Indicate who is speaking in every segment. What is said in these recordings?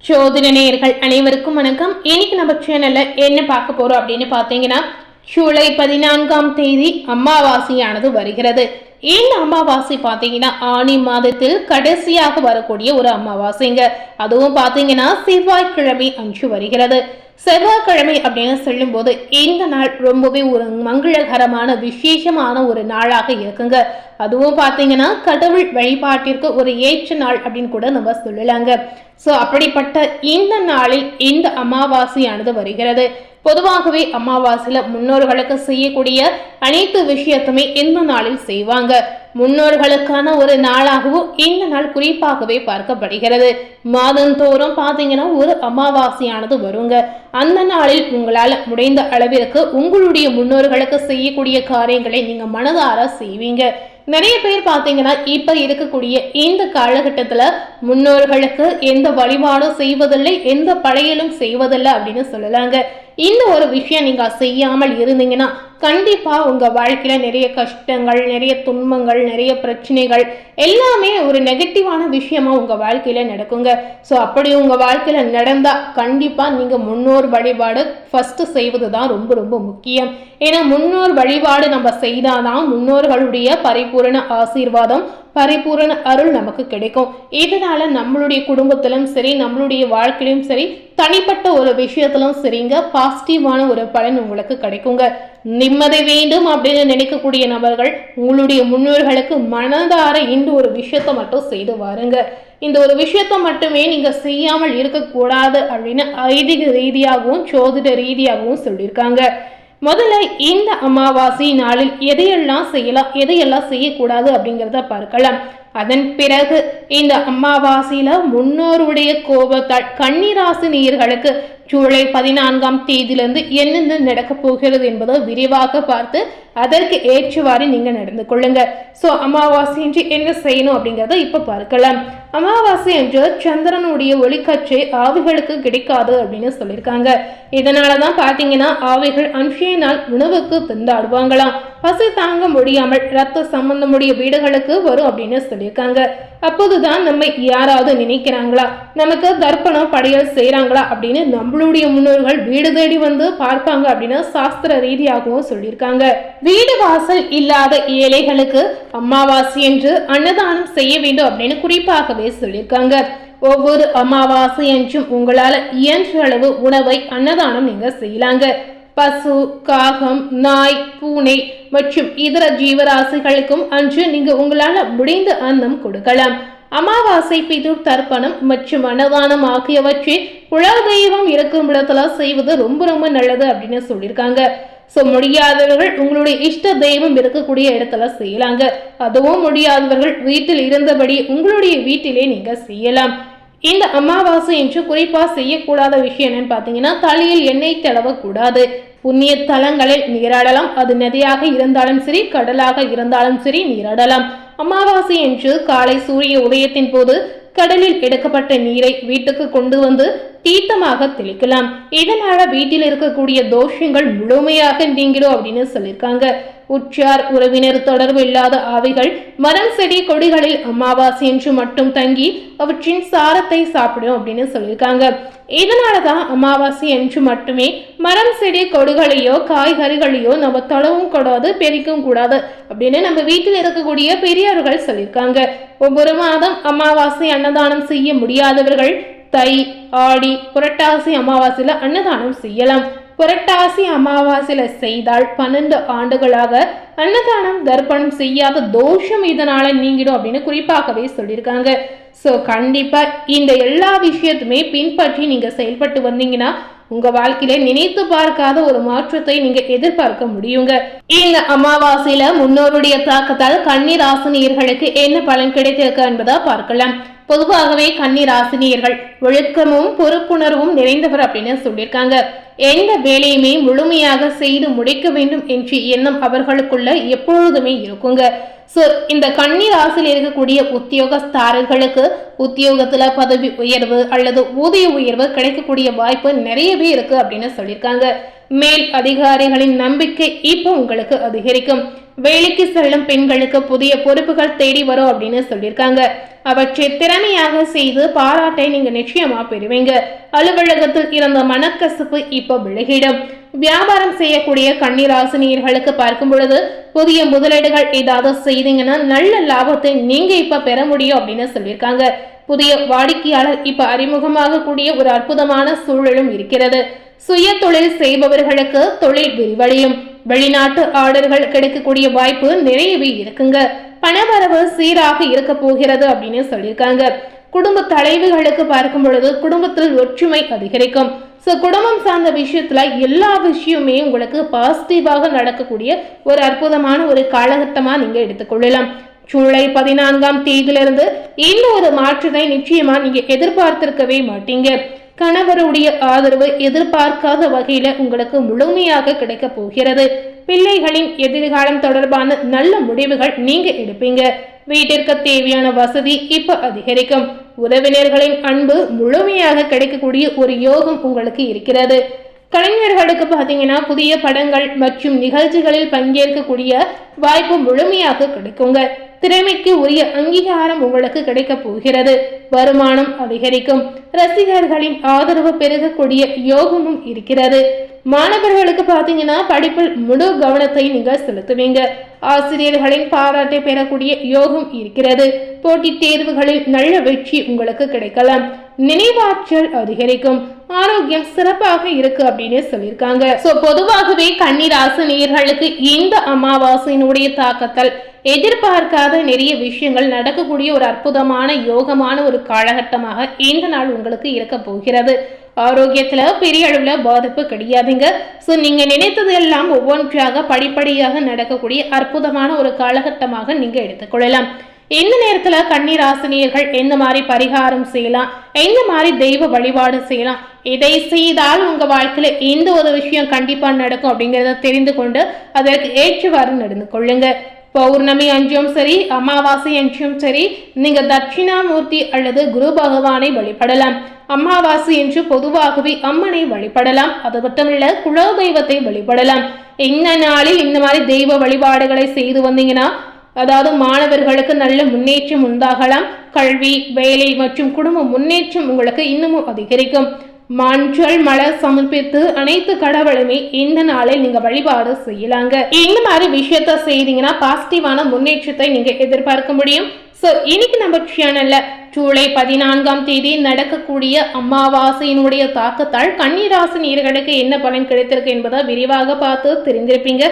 Speaker 1: ஜோதிட நேயர்கள் அனைவருக்கும் வணக்கம். இன்னைக்கு நம்ம சேனல்ல என்ன பார்க்க போறோம் அப்படின்னு பார்த்தீங்கன்னா, ஜூலை 14ஆம் தேதி அமாவாசையானது வருகிறது. இந்த அமாவாசை பார்த்தீங்கன்னா ஆனி மாதத்தில் கடைசியாக வரக்கூடிய ஒரு அமாவாசைங்க. அதுவும் பார்த்தீங்கன்னா செவ்வாய்க்கிழமை அன்று வருகிறது. செவ்வாய்க்கிழமை அப்படின்னு சொல்லும் போது இந்த நாள் ரொம்பவே ஒரு மங்களகரமான விசேஷமான ஒரு நாளாக இருக்குங்க. அதுவும் பார்த்தீங்கன்னா கடவுள் வழிபாட்டிற்கு ஒரு ஏற்ற நாள் அப்படின்னு கூட நம்ம சொல்லலாங்க. ஸோ அப்படிப்பட்ட இந்த நாளில் இந்த அமாவாசையானது வருகிறது. பொதுவாகவே அமாவாசையில முன்னோர்களுக்கு செய்யக்கூடிய அனைத்து விஷயத்துமே இந்த நாளில் செய்வாங்க. முன்னோர்களுக்கான ஒரு நாளாகவும் இந்த நாள் குறிப்பாகவே பார்க்கப்படுகிறது. மாதந்தோறும் பார்த்தீங்கன்னா ஒரு அமாவாசையானது வருங்க. அந்த நாளில் உங்களால் முடிந்த அளவிற்கு உங்களுடைய முன்னோர்களுக்கு செய்யக்கூடிய காரியங்களை நீங்க மனதார செய்வீங்க. நிறைய பேர் பார்த்தீங்கன்னா இப்ப இருக்கக்கூடிய இந்த காலகட்டத்துல முன்னோர்களுக்கு எந்த வழிபாடும் செய்வதில்லை, எந்த படையலும் செய்வதில்லை அப்படின்னு சொல்லலாங்க. இந்த ஒரு விஷயம் நீங்க செய்யாமல் இருந்தீங்கன்னா கண்டிப்பா உங்க வாழ்க்கையில நிறைய கஷ்டங்கள், நிறைய துன்பங்கள், நிறைய பிரச்சனைகள் எல்லாமே ஒரு நெகட்டிவான விஷயமா உங்க வாழ்க்கையில நடக்குங்க. ஸோ அப்படி உங்க வாழ்க்கையில நடந்தா கண்டிப்பா நீங்க முன்னோர் வழிபாடு ஃபர்ஸ்ட் செய்வதுதான் ரொம்ப ரொம்ப முக்கியம். ஏன்னா முன்னோர் வழிபாடு நம்ம செய்தாதான் முன்னோர்களுடைய பரிபூரண ஆசீர்வாதம், பரிபூரண அருள் நமக்கு கிடைக்கும். இதனால நம்மளுடைய குடும்பத்திலும் சரி, நம்மளுடைய வாழ்க்கையிலும் சரி, தனிப்பட்ட ஒரு விஷயத்திலும் சரிங்க பாசிட்டிவான ஒரு பலன் உங்களுக்கு கிடைக்குங்க. நிம்மதி வேண்டும் அப்படின்னு நினைக்கக்கூடிய நபர்கள் உங்களுடைய முன்னோர்களுக்கு மனதார இந்த ஒரு விஷயத்தை மட்டும் செய்து வாருங்க. இந்த ஒரு விஷயத்தை மட்டுமே நீங்க செய்யாமல் இருக்கக்கூடாது அப்படின்னு ஐதீக ரீதியாகவும் ஜோதிட ரீதியாகவும் சொல்லியிருக்காங்க. முதல்ல இந்த அமாவாசை நாளில் எதையெல்லாம் செய்யலாம், எதையெல்லாம் செய்யக்கூடாது அப்படிங்கிறத பார்க்கலாம். அதன் பிறகு இந்த அமாவாசையில முன்னோருடைய கோபத்தால் கன்னிராசி நேயர்களுக்கு ஜூலை 14ஆம் தேதியிலிருந்து என்னென்ன நடக்க போகிறது என்பதை விரிவாக பார்த்து அதற்கு ஏற்றவாறு நீங்க நடந்து கொள்ளுங்க. ஸோ அமாவாசை என்று என்ன செய்யணும் அப்படிங்கிறத இப்ப பார்க்கலாம். அமாவாசை என்று சந்திரனுடைய ஒளிக்கற்றை ஆவிகளுக்கு கிடைக்காது அப்படின்னு சொல்லியிருக்காங்க. இதனாலதான் பாத்தீங்கன்னா ஆவிகள் அன்றைய நாள் உணவுக்கு திண்டாடுவாங்களாம். பசி தாங்க முடியாமல் ரத்த சம்பந்தமுடைய வீடுகளுக்கு வரும் அப்படின்னு சொல்லியிருக்காங்க. அப்போதுதான் நம்ம யாராவது நினைக்கிறாங்களா, நமக்கு தர்ப்பணம் படையல் செய்யறாங்களா அப்படின்னு நம்மளுடைய முன்னோர்கள் வீடு தேடி வந்து பார்ப்பாங்க அப்படின்னு சாஸ்திர ரீதியாகவும் சொல்லியிருக்காங்க. வீடு வாசல் இல்லாத ஏழைகளுக்கு அமாவாசை என்று அன்னதானம் செய்ய வேண்டும் அப்படின்னு குறிப்பாகவே சொல்லியிருக்காங்க. ஒவ்வொரு அமாவாசை என்றும் உங்களால இயன்ற அளவு உணவை அன்னதானம் நீங்க செய்யலாங்க. பசு, காகம், நாய், பூனை மற்றும் இதர ஜீவராசிகளுக்கும் அன்று நீங்க உங்களால முடிந்த அன்னம் கொடுக்கலாம். அமாவாசை பிதுர் தர்ப்பணம் மற்றும் அன்னதானம் ஆகியவற்றை குலதெய்வம் இருக்கும் இடத்துல செய்வது ரொம்ப ரொம்ப நல்லது அப்படின்னு சொல்லியிருக்காங்க. ஸோ முடியாதவர்கள் உங்களுடைய இஷ்ட தெய்வம் இருக்கக்கூடிய இடத்துல செய்யலாங்க. அதுவும் முடியாதவர்கள் வீட்டில் இருந்தபடி உங்களுடைய வீட்டிலே நீங்க செய்யலாம். இந்த அமாவாசை என்று குறிப்பா செய்யக்கூடாத விஷயம் என்னன்னு பார்த்தீங்கன்னா தலையில் எண்ணெய் தடவக்கூடாது. புண்ணிய தலங்களில் நீராடலாம். அது நதியாக இருந்தாலும் சரி, கடலாக இருந்தாலும் சரி நீராடலாம். அமாவாசை என்று காலை சூரிய உதயத்தின் போது கடலில் எடுக்கப்பட்ட நீரை வீட்டுக்கு கொண்டு வந்து தீர்த்தமாக தெளிக்கலாம். இதனால வீட்டில் இருக்கக்கூடிய தோஷங்கள் முழுமையாக நீங்கிடும் அப்படின்னு சொல்லியிருக்காங்க. உற்றார் உறவினர் தொடர்பு இல்லாத ஆவிகள் மரம் செடி கொடிகளில் அமாவாசை என்று மட்டும் தங்கி அவற்றின் சாரத்தை சாப்பிடும் அப்படின்னு சொல்லியிருக்காங்க. இதனாலதான் அமாவாசை என்று மட்டுமே மரம் செடி கொடிகளையோ காய்கறிகளையோ நம்ம தொழவும் கூடாது, பெரிக்கவும் கூடாது அப்படின்னு நம்ம வீட்டில் இருக்கக்கூடிய பெரியவர்கள் சொல்லியிருக்காங்க. ஒவ்வொரு மாதம் அமாவாசை அன்னதானம் செய்ய முடியாதவர்கள் தை, ஆடி, புரட்டாசி அமாவாசையில அன்னதானம் செய்யலாம். புரட்டாசி அமாவாசையில செய்தால் 12 ஆண்டுகளாக அன்னதானம் தர்ப்பணம் செய்யாத தோஷம் இதனால நீங்கிடும் அப்படின்னு குறிப்பாகவே சொல்லியிருக்காங்க. ஸோ கண்டிப்பா இந்த எல்லா விஷயத்துமே பின்பற்றி நீங்க செயல்பட்டு வந்தீங்கன்னா உங்க வாழ்க்கையில நினைத்து பார்க்காத ஒரு மாற்றத்தை நீங்க எதிர்பார்க்க முடியுங்க. இந்த அமாவாசையில முன்னோருடைய தாக்கத்தால் கன்னி ராசினியர்களுக்கு என்ன பலன் கிடைத்திருக்கு என்பதை பார்க்கலாம். பொதுவாகவே கன்னி ராசினியர்கள் ஒழுக்கமும் பொறுப்புணர்வும் நிறைந்தவர் அப்படின்னு சொல்லியிருக்காங்க. எந்த வேலையுமே முழுமையாக செய்து முடிக்க வேண்டும் என்ற எண்ணம் அவர்களுக்குள்ள எப்பொழுதுமே இருக்குங்க. ஸோ இந்த கன்னி ராசியில் இருக்கக்கூடிய உத்தியோகஸ்தாரர்களுக்கு உத்தியோகத்துல பதவி உயர்வு அல்லது ஊதிய உயர்வு கிடைக்கக்கூடிய வாய்ப்பு நிறையவே இருக்கு அப்படின்னு சொல்லியிருக்காங்க. மேல் அதிகாரிகளின் நம்பிக்கை இப்போ உங்களுக்கு அதிகரிக்கும். வேலைக்கு செல்லும் பெண்களுக்கு புதிய பொறுப்புகள் தேடி வரும் அப்படின்னு சொல்லியிருக்காங்க. அவற்றை திறமையாக செய்து பாராட்டை நீங்க நிச்சயமா பெறுவீங்க. அலுவலகத்தில் இருந்த மனக்கசப்பு இப்ப விலகிடும். வியாபாரம் செய்யக்கூடிய கன்னிராசினியர்களுக்கு பார்க்கும் பொழுது புதிய முதலீடுகள் ஏதாவது செய்தீங்கன்னா நல்ல லாபத்தை நீங்க இப்ப பெற முடியும் அப்படின்னு சொல்லியிருக்காங்க. புதிய வாடிக்கையாளர் இப்ப அறிமுகமாக கூடிய ஒரு அற்புதமான சூழலும் இருக்கிறது. சுய தொழில் செய்பவர்களுக்கு தொழில் விரிவடையும். வெளிநாட்டு ஆர்டர்கள் கிடைக்கக்கூடிய வாய்ப்பு நிறையவே இருக்குங்க. பணவரவு சீராக இருக்க போகிறது அப்படின்னு சொல்லியிருக்காங்க. குடும்ப தலைவிகளுக்கு பார்க்கும் பொழுது குடும்பத்தில் ஒற்றுமை அதிகரிக்கும். குடும்பம் சார்ந்த விஷயத்துல எல்லா விஷயமே உங்களுக்கு பாசிட்டிவாக நடக்கக்கூடிய ஒரு அற்புதமான ஒரு காலகட்டமா நீங்க எடுத்துக்கொள்ளலாம். ஜூலை 14ஆம் தேதியிலிருந்து இந்த ஒரு மாற்றத்தை நிச்சயமா நீங்க எதிர்பார்த்திருக்கவே மாட்டீங்க. கணவருடைய ஆதரவு எதிர்பார்க்காத வகையில உங்களுக்கு முழுமையாக கிடைக்க போகிறது. பிள்ளைகளின் எதிர்காலம் தொடர்பான நல்ல முடிவுகள் நீங்க எடுப்பீங்க. வீட்டிற்கு தேவையான வசதி இப்ப அதிகரிக்கும். உறவினர்களின் அன்பு முழுமையாக கிடைக்கக்கூடிய ஒரு யோகம் உங்களுக்கு இருக்கிறது. கலைஞர்களுக்கு பார்த்தீங்கன்னா புதிய படங்கள் மற்றும் நிகழ்ச்சிகளில் பங்கேற்கக்கூடிய வாய்ப்பு முழுமையாக கிடைக்குங்க. திறமைக்கு உரிய அங்கீகாரம் உங்களுக்கு கிடைக்க போகிறது. வருமானம் அதிகரிக்கும். ரசிகர்களின் ஆதரவு பெருகக்கூடிய யோகமும் இருக்கிறது. மாணவர்களுக்கு பார்த்தீங்கன்னா படிப்பில் முழு கவனத்தை நீங்க செலுத்துவீங்க. ஆசிரியர்களின் பாராட்டை பெறக்கூடிய யோகம் இருக்கிறது. போட்டித் தேர்வுகளில் நல்ல வெற்றி உங்களுக்கு கிடைக்கலாம். நினைவாற்றல் அதிகரிக்கும். ஆரோக்கியம் சிறப்பாக இருக்கு அப்படின்னு சொல்லியிருக்காங்க. பொதுவாகவே கன்னிராசினியர்களுக்கு இந்த அமாவாசையினுடைய தாக்கத்தால் எதிர்பார்க்காத நிறைய விஷயங்கள் நடக்கக்கூடிய ஒரு அற்புதமான யோகமான ஒரு காலகட்டமாக இந்த நாள் உங்களுக்கு இருக்க போகிறது. ஆரோக்கியத்துல பெரிய அளவுல பாதிப்பு கிடையாதுங்க. நீங்க நினைத்தது எல்லாம் ஒவ்வொன்றாக படிப்படியாக நடக்கக்கூடிய அற்புதமான ஒரு காலகட்டமாக நீங்க எடுத்துக்கொள்ளலாம். இந்த நேரத்துல கன்னிராசினியர்கள் எந்த மாதிரி பரிகாரம் செய்யலாம், எந்த மாதிரி தெய்வ வழிபாடு செய்யலாம், இதை செய்தால் உங்க வாழ்க்கையில எந்த ஒரு விஷயம் கண்டிப்பா நடக்கும் அப்படிங்கிறத தெரிந்து கொண்டு அதற்கு ஏற்றவாறு நடந்து கொள்ளுங்க. பௌர்ணமி அன்றும் சரி, அமாவாசை அன்றும் சரி, நீங்க தட்சிணாமூர்த்தி அல்லது குரு பகவானை வழிபடலாம். அமாவாசை என்று பொதுவாகவே அம்மனை வழிபடலாம். அது மட்டுமல்ல, குலதெய்வத்தை வழிபடலாம். இந்த நாளில் இந்த மாதிரி தெய்வ வழிபாடுகளை செய்து வந்தீங்கன்னா, அதாவது மாணவர்களுக்கு நல்ல முன்னேற்றம் உண்டாகலாம். கல்வி, வேலை மற்றும் குடும்ப முன்னேற்றம் உங்களுக்கு இன்னமும் அதிகரிக்கும். மஞ்சள் மலர் சமர்ப்பித்து அனைத்து கடவுளுமே இந்த நாளில் நீங்க வழிபாடு செய்யலாங்க. இந்த மாதிரி விஷயத்த செய்தீங்கன்னா பாசிட்டிவான முன்னேற்றத்தை நீங்க எதிர்பார்க்க முடியும். இன்னைக்கு நம்ம சேனல்ல ஜூலை 14ஆம் தேதி நடக்கக்கூடிய அமாவாசையினுடைய தாக்கத்தால் கன்னிராசினியர்களுக்கு என்ன பலன் கிடைத்திருக்கு என்பதை விரிவாக பார்த்து தெரிந்திருப்பீங்க.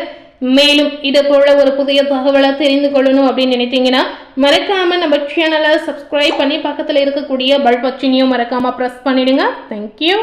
Speaker 1: மேலும் இது போல ஒரு புதிய தகவலை தெரிந்து கொள்ளணும் அப்படின்னு நினைத்தீங்கன்னா மறக்காம நம்ம சேனலை சப்ஸ்கிரைப் பண்ணி பக்கத்தில் இருக்கக்கூடிய பெல் பட்டனையும் மறக்காம பிரஸ் பண்ணிடுங்க. தேங்க்யூ.